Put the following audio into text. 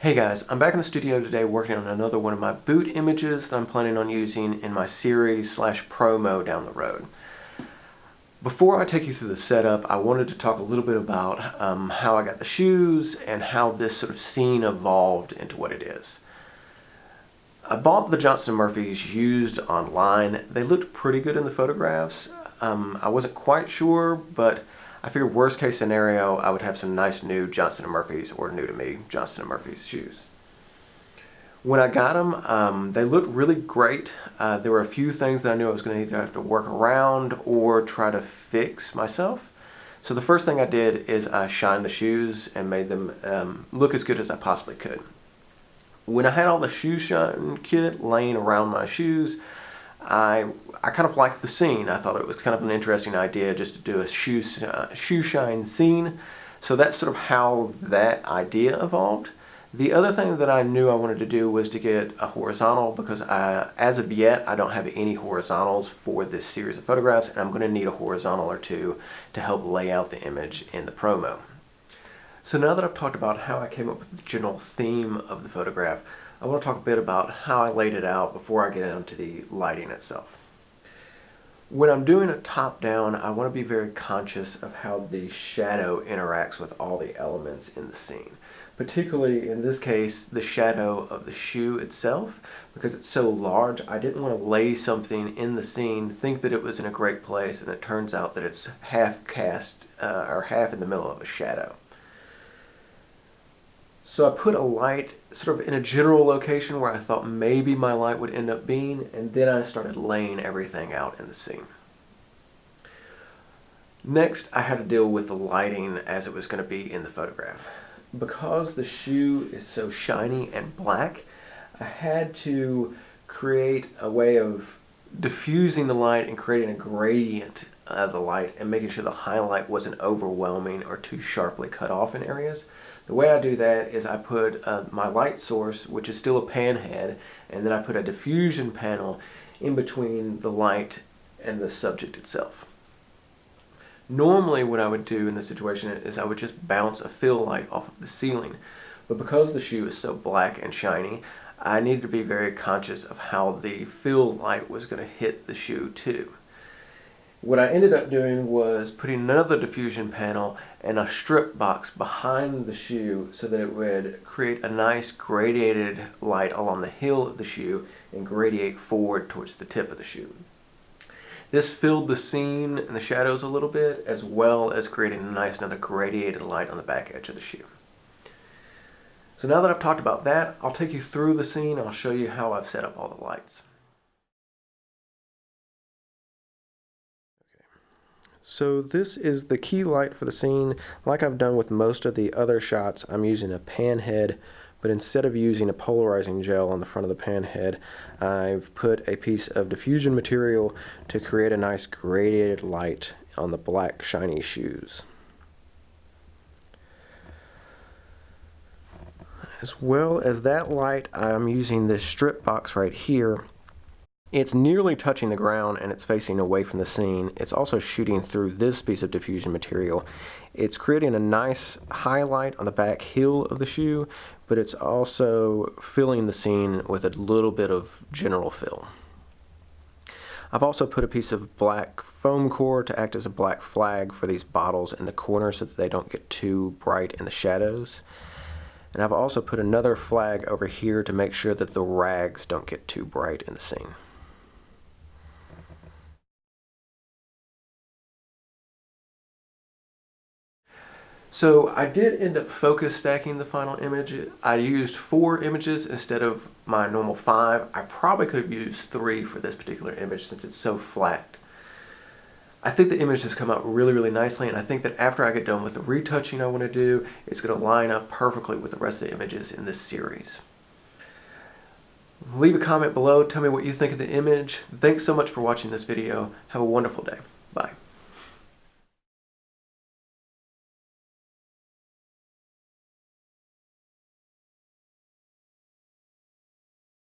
Hey guys, I'm back in the studio today working on another one of my boot images that I'm planning on using in my series / promo down the road. Before I take you through the setup, I wanted to talk a little bit about how I got the shoes and how this sort of scene evolved into what it is. I bought the Johnston and Murphys used online. They looked pretty good in the photographs. I wasn't quite sure, but I figured worst case scenario, I would have some nice new Johnston and Murphys, or new to me, Johnston and Murphys shoes. When I got them, they looked really great. There were a few things that I knew I was going to either have to work around or try to fix myself. So the first thing I did is I shined the shoes and made them look as good as I possibly could. When I had all the shoe shine kit laying around my shoes, I kind of liked the scene. I thought it was kind of an interesting idea just to do a shoe shine scene. So that's sort of how that idea evolved. The other thing that I knew I wanted to do was to get a horizontal, because as of yet, I don't have any horizontals for this series of photographs, and I'm going to need a horizontal or two to help lay out the image in the promo. So now that I've talked about how I came up with the general theme of the photograph, I want to talk a bit about how I laid it out before I get into the lighting itself. When I'm doing a top-down, I want to be very conscious of how the shadow interacts with all the elements in the scene. Particularly, in this case, the shadow of the shoe itself. Because it's so large, I didn't want to lay something in the scene, think that it was in a great place, and it turns out that it's half cast, or half in the middle of a shadow. So I put a light sort of in a general location where I thought maybe my light would end up being, and then I started laying everything out in the scene. Next, I had to deal with the lighting as it was going to be in the photograph. Because the shoe is so shiny and black, I had to create a way of diffusing the light and creating a gradient of the light and making sure the highlight wasn't overwhelming or too sharply cut off in areas. The way I do that is I put my light source, which is still a pan head, and then I put a diffusion panel in between the light and the subject itself. Normally what I would do in this situation is I would just bounce a fill light off of the ceiling, but because the shoe is so black and shiny, I needed to be very conscious of how the fill light was going to hit the shoe too. What I ended up doing was putting another diffusion panel and a strip box behind the shoe so that it would create a nice gradiated light along the heel of the shoe and gradiate forward towards the tip of the shoe. This filled the scene and the shadows a little bit, as well as creating a nice another gradiated light on the back edge of the shoe. So now that I've talked about that, I'll take you through the scene and I'll show you how I've set up all the lights. So this is the key light for the scene. Like I've done with most of the other shots, I'm using a pan head, but instead of using a polarizing gel on the front of the pan head, I've put a piece of diffusion material to create a nice gradiated light on the black shiny shoes. As well as that light, I'm using this strip box right here. It's nearly touching the ground and it's facing away from the scene. It's also shooting through this piece of diffusion material. It's creating a nice highlight on the back heel of the shoe, but it's also filling the scene with a little bit of general fill. I've also put a piece of black foam core to act as a black flag for these bottles in the corner so that they don't get too bright in the shadows. And I've also put another flag over here to make sure that the rags don't get too bright in the scene. So I did end up focus stacking the final image. I used 4 images instead of my normal 5. I probably could have used 3 for this particular image since it's so flat. I think the image has come out really, really nicely, and I think that after I get done with the retouching I want to do, it's going to line up perfectly with the rest of the images in this series. Leave a comment below, tell me what you think of the image. Thanks so much for watching this video. Have a wonderful day. Bye.